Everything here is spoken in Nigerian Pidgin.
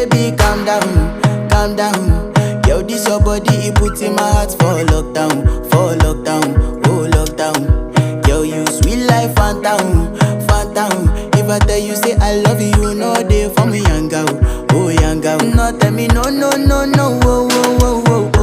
baby, calm down. Yo, this your body, it put in my heart for lockdown, oh lockdown. Yo, you sweet life, phantom, phantom. If I tell you say I love you, no day for me, young girl, oh young girl. No tell me no, oh, oh, oh, oh, oh.